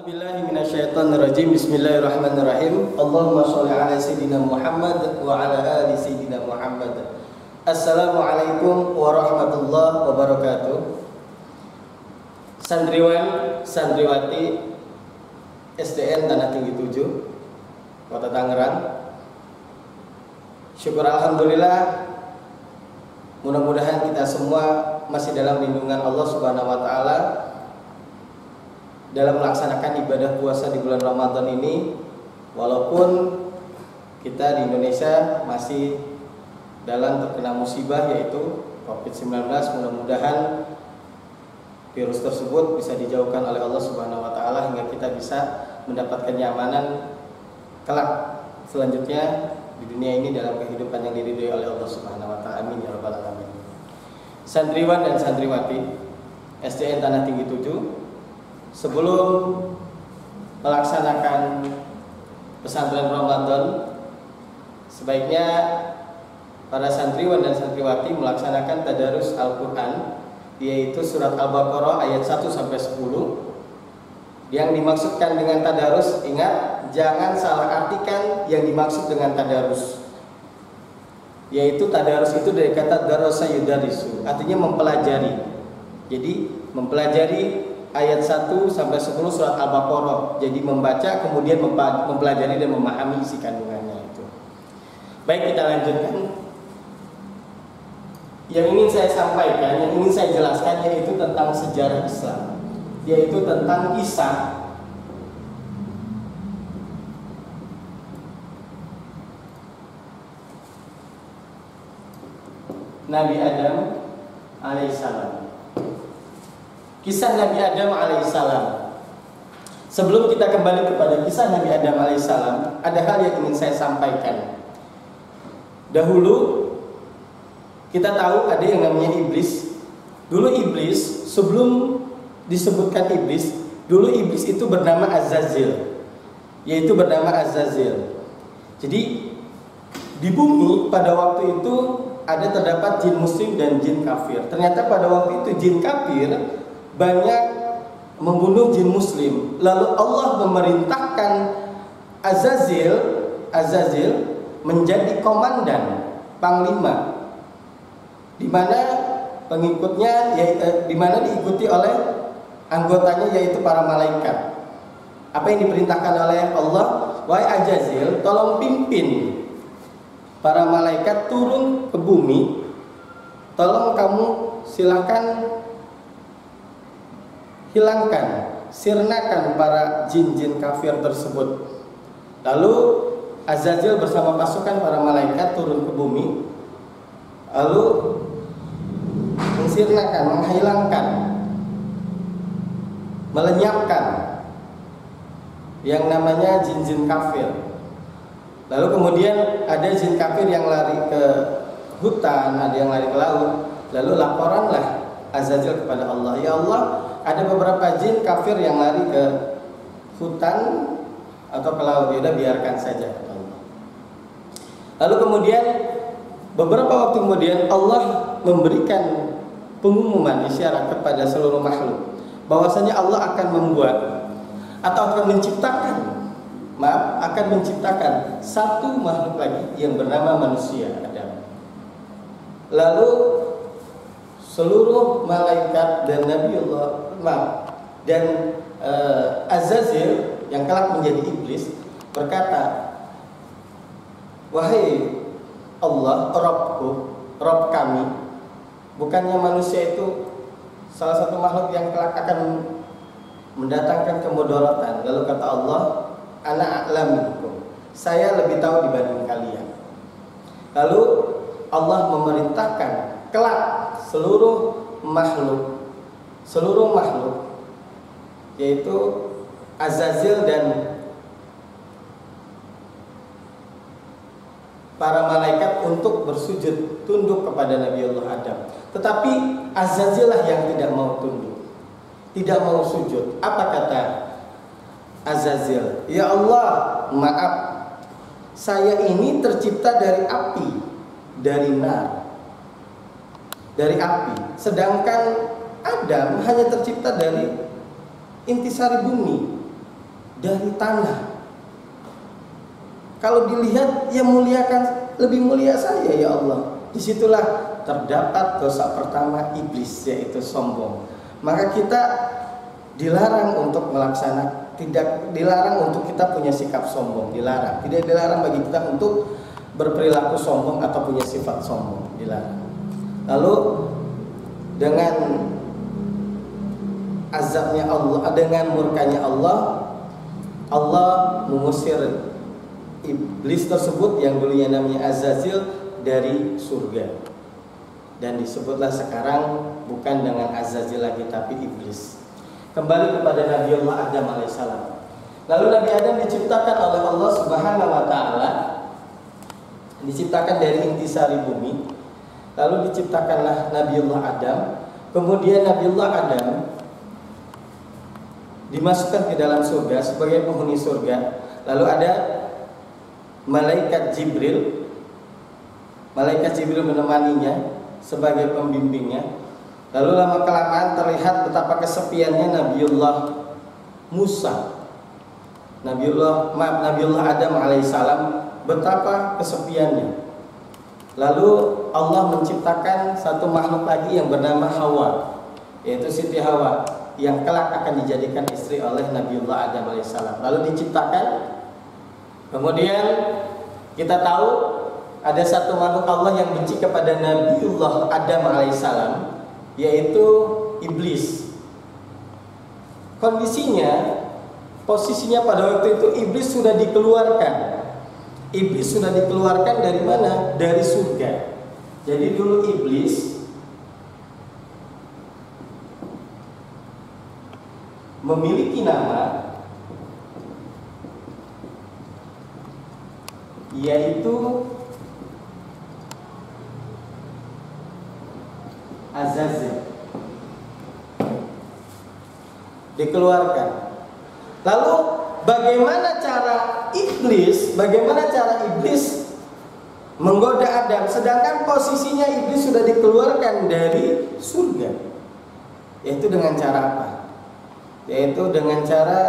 A'udzubillahi minasyaitonirrajim. Bismillahirrahmanirrahim. Allahumma sholli ala sayyidina Muhammad wa ala ali sayyidina Muhammad. Assalamualaikum warahmatullahi wabarakatuh. Santriwan, santriwati SDN Tanah Tinggi 7 Kota Tangerang. Syukur alhamdulillah, mudah-mudahan kita semua masih dalam lindungan Allah Subhanahu wa taala dalam melaksanakan ibadah puasa di bulan Ramadan ini, walaupun kita di Indonesia masih dalam terkena musibah yaitu COVID-19. Mudah-mudahan virus tersebut bisa dijauhkan oleh Allah Subhanahu wa taala hingga kita bisa mendapatkan kenyamanan kelak selanjutnya di dunia ini dalam kehidupan yang diridhoi oleh Allah Subhanahu wa taala. Amin ya rabbal alamin. Santriwan dan santriwati SDN Tanah Tinggi 7, sebelum melaksanakan pesantren Ramadan, sebaiknya para santriwan dan santriwati melaksanakan tadarus Al-Quran, yaitu surat Al-Baqarah ayat 1 sampai 10. Yang dimaksudkan dengan tadarus, ingat, jangan salah artikan yang dimaksud dengan tadarus. Yaitu tadarus itu dari kata darasa yudarisu, artinya mempelajari. Jadi mempelajari ayat 1 sampai 10 surat Al-Baqarah. Jadi membaca kemudian mempelajari dan memahami isi kandungannya itu. Baik, kita lanjutkan. Yang ingin saya sampaikan, yang ingin saya jelaskan yaitu tentang sejarah Islam, yaitu tentang kisah Nabi Adam alaihissalam. Kisah Nabi Adam alaihissalam. Sebelum kita kembali kepada kisah Nabi Adam alaihissalam, ada hal yang ingin saya sampaikan. Dahulu kita tahu ada yang namanya iblis. Dulu iblis, sebelum disebutkan iblis, dulu iblis itu bernama Azazil, yaitu bernama Azazil. Jadi di bumi pada waktu itu ada terdapat jin muslim dan jin kafir. Ternyata pada waktu itu jin kafir banyak membunuh jin muslim. Lalu Allah memerintahkan Azazil menjadi komandan, panglima, di mana pengikutnya di mana diikuti oleh anggotanya yaitu para malaikat. Apa yang diperintahkan oleh Allah? Wahai Azazil, tolong pimpin para malaikat turun ke bumi. Tolong kamu silakan hilangkan, sirnakan para jin-jin kafir tersebut. Lalu Azazil bersama pasukan para malaikat turun ke bumi, lalu mensirnakan, menghilangkan, melenyapkan yang namanya jin-jin kafir. Lalu kemudian ada jin kafir yang lari ke hutan, ada yang lari ke laut. Lalu laporanlah Azazil kepada Allah, ya Allah, ada beberapa jin kafir yang lari ke hutan atau ke laut. Ya udah, biarkan saja, kata Allah. Lalu kemudian beberapa waktu kemudian Allah memberikan pengumuman, isyarat kepada seluruh makhluk bahwasanya Allah akan membuat atau akan menciptakan satu makhluk lagi yang bernama manusia, Adam. Lalu seluruh malaikat dan Azazil yang kelak menjadi iblis berkata, wahai Allah, Rabb kami, bukannya manusia itu salah satu makhluk yang kelak akan mendatangkan kemudaratan? Lalu kata Allah, ana a'lamu bikum, saya lebih tahu dibanding kalian. Lalu Allah memerintahkan kelak seluruh makhluk yaitu Azazil dan para malaikat untuk bersujud tunduk kepada Nabi Allah Adam. Tetapi Azazil lah yang tidak mau tunduk, tidak mau sujud. Apa kata Azazil? Ya Allah, maaf, saya ini tercipta dari api, dari nar, dari api. Sedangkan Adam hanya tercipta dari intisari bumi. dari tanah. Kalau dilihat, ya muliakan, lebih mulia saya ya Allah. Disitulah terdapat dosa pertama iblis, yaitu sombong. Maka kita dilarang untuk melaksanakan, tidak dilarang untuk kita punya sikap sombong, dilarang. Tidak dilarang bagi kita untuk berperilaku sombong atau punya sifat sombong, dilarang. Lalu dengan azabnya Allah, dengan murkanya Allah, Allah mengusir iblis tersebut yang dulunya namanya Azazil dari surga. Dan disebutlah sekarang bukan dengan Azazil lagi, tapi iblis. Kembali kepada Nabiullah Adam alaihissalam. Lalu Nabi Adam diciptakan oleh Allah Subhanahu wa taala, diciptakan dari intisari bumi. Lalu diciptakanlah Nabiullah Adam. Kemudian Nabiullah Adam dimasukkan ke dalam surga sebagai penghuni surga. Lalu ada malaikat Jibril. Malaikat Jibril menemaninya sebagai pembimbingnya. Lalu lama kelamaan terlihat betapa kesepiannya Nabiullah Musa, Nabiullah Adam alaihissalam, betapa kesepiannya. Lalu Allah menciptakan satu makhluk lagi yang bernama Hawa, yaitu Siti Hawa, yang kelak akan dijadikan istri oleh Nabiullah Adam alaihissalam. Lalu diciptakan. Kemudian kita tahu ada satu makhluk Allah yang benci kepada Nabiullah Adam alaihissalam, yaitu iblis. Posisinya pada waktu itu iblis sudah dikeluarkan. Iblis sudah dikeluarkan dari mana? Dari surga. Jadi dulu iblis memiliki nama, yaitu Azazil. Dikeluarkan. Lalu bagaimana cara iblis menggoda Adam, sedangkan posisinya iblis sudah dikeluarkan dari surga? Yaitu dengan cara apa? Yaitu dengan cara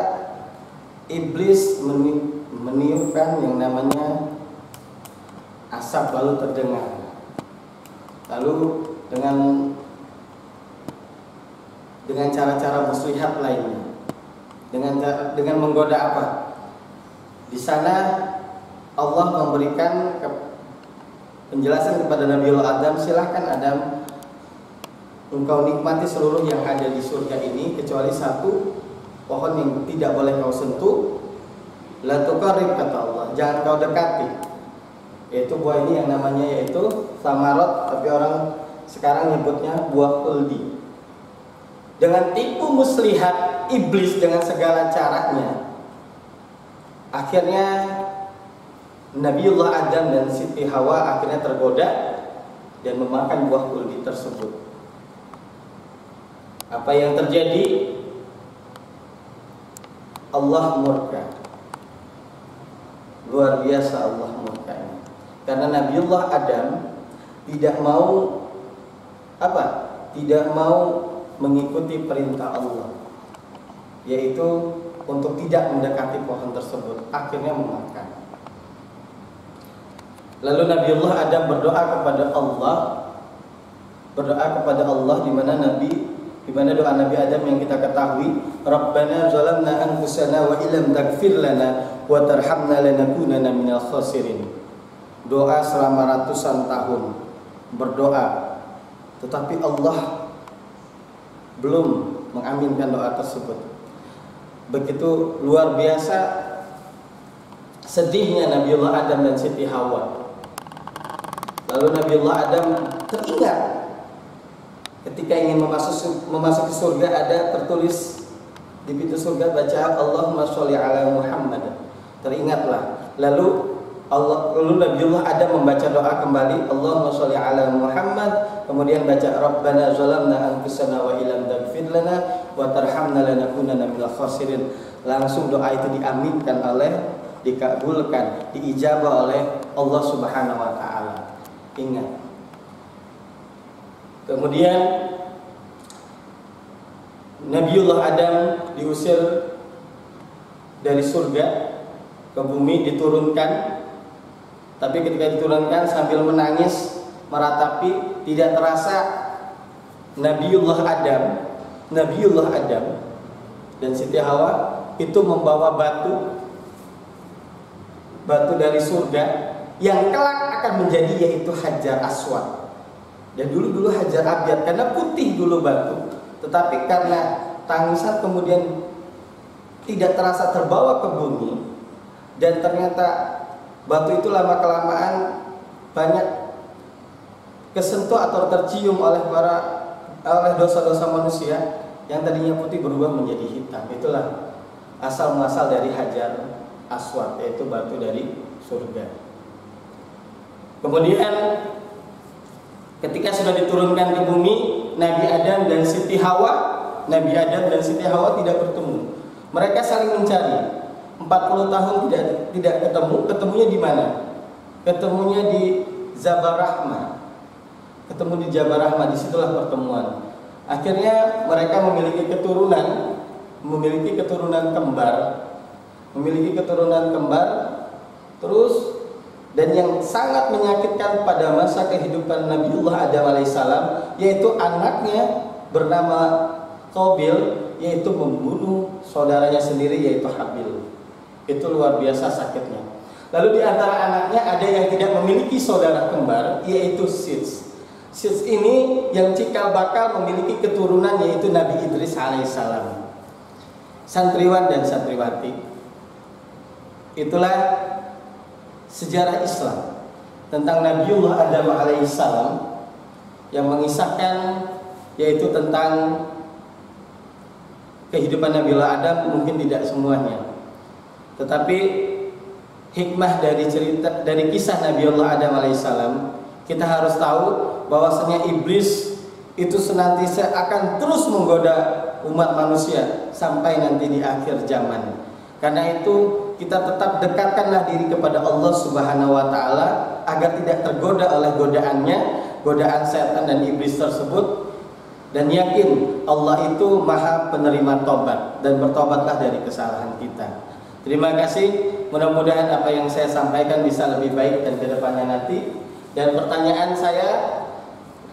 iblis meniupkan yang namanya asap lalu terdengar. Lalu dengan cara-cara muslihat lainnya, dengan menggoda apa? Di sana Allah memberikan penjelasan kepada Nabiullah Adam, silahkan Adam, engkau nikmati seluruh yang ada di surga ini kecuali satu pohon yang tidak boleh kau sentuh. La tuqarrib, kata Allah, jangan kau dekati. Yaitu buah ini yang namanya yaitu samarot, tapi orang sekarang nyebutnya buah khuldi. Dengan tipu muslihat iblis dengan segala caranya, akhirnya Nabiullah Adam dan Siti Hawa akhirnya tergoda dan memakan buah khuldi tersebut. Apa yang terjadi? Allah murka. Luar biasa Allah murkanya. Karena Nabiullah Adam tidak mau tidak mau mengikuti perintah Allah, yaitu untuk tidak mendekati pohon tersebut, akhirnya memakan. Lalu Nabiullah Adam berdoa kepada Allah, di mana doa Nabi Adam yang kita ketahui, Rabbana zalamna anfusana wa illam taghfir lana wa tarhamna lanakunanna minal khasirin. Doa selama ratusan tahun berdoa, tetapi Allah belum mengaminkan doa tersebut. Begitu luar biasa sedihnya Nabiullah Adam dan Siti Hawa. Lalu Nabiullah Adam teringat ketika ingin memasuki surga, ada tertulis di pintu surga baca Allahumma sholli ala Muhammad. Teringatlah. Lalu Nabiullah Adam membaca doa kembali, Allahumma sholli ala Muhammad, kemudian baca Rabbana zalamna anfusana wa illam taghfir lana wa tarhamna lanakunanna minal khasirin. Langsung doa itu diaminkan dikabulkan, diijabah oleh Allah Subhanahu wa taala. Ingat. Kemudian Nabiullah Adam diusir dari surga ke bumi diturunkan, tapi ketika diturunkan sambil menangis meratapi, tidak terasa Nabiullah Adam dan Siti Hawa itu membawa batu dari surga yang kelak akan menjadi yaitu Hajar Aswad. Dan dulu Hajar Abyad karena putih dulu batu, tetapi karena tangisan kemudian tidak terasa terbawa ke bumi, dan ternyata batu itu lama-kelamaan banyak kesentuh atau tercium oleh dosa-dosa manusia, yang tadinya putih berubah menjadi hitam. Itulah asal muasal dari Hajar Aswad, yaitu batu dari surga. Kemudian ketika sudah diturunkan ke bumi, Nabi Adam dan Siti Hawa tidak bertemu. Mereka saling mencari 40 tahun tidak ketemu. Ketemunya di mana? Ketemunya di Jabarahma. Disitulah pertemuan. Akhirnya mereka memiliki keturunan kembar. Terus, dan yang sangat menyakitkan pada masa kehidupan Nabiullah Adam alaihissalam, yaitu anaknya bernama Qabil, yaitu membunuh saudaranya sendiri, yaitu Habil. Itu luar biasa sakitnya. Lalu di antara anaknya ada yang tidak memiliki saudara kembar, yaitu Sits. Sits ini yang cikal bakal memiliki keturunan, yaitu Nabi Idris alaihissalam. Santriwan dan santriwati, itulah sejarah Islam tentang Nabiullah Adam alaihissalam yang mengisahkan, yaitu tentang kehidupan Nabiullah Adam. Mungkin tidak semuanya, tetapi hikmah dari kisah Nabiullah Adam alaihissalam, kita harus tahu bahwasanya iblis itu senantiasa akan terus menggoda umat manusia sampai nanti di akhir zaman. Karena itu kita tetap dekatkanlah diri kepada Allah Subhanahu wa taala agar tidak tergoda oleh godaan setan dan iblis tersebut, dan yakin Allah itu Maha penerima tobat, dan bertobatlah dari kesalahan kita. Terima kasih. Mudah-mudahan apa yang saya sampaikan bisa lebih baik dan kedepannya nanti. Dan pertanyaan saya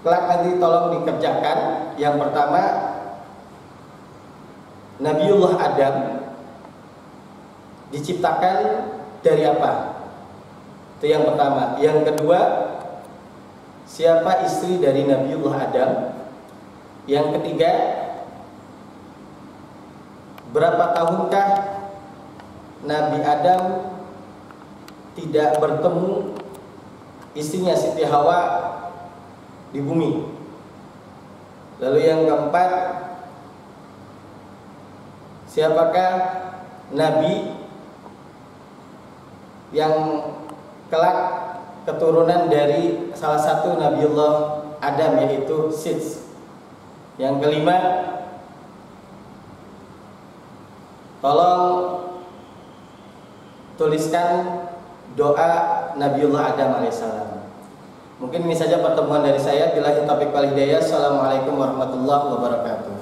kelak nanti tolong dikerjakan. Yang pertama, Nabiullah Adam diciptakan dari apa? Itu yang pertama. Yang kedua, siapa istri dari Nabiullah Adam? Yang ketiga, berapa tahunkah Nabi Adam tidak bertemu istrinya Siti Hawa di bumi? Lalu yang keempat, siapakah Nabi yang kelak keturunan dari salah satu Nabiullah Adam, yaitu Sits? Yang kelima, tolong tuliskan doa Nabiullah Adam alaihissalam. Mungkin ini saja pertemuan dari saya. Billahi taufiq wal hidayah. Assalamualaikum warahmatullahi wabarakatuh.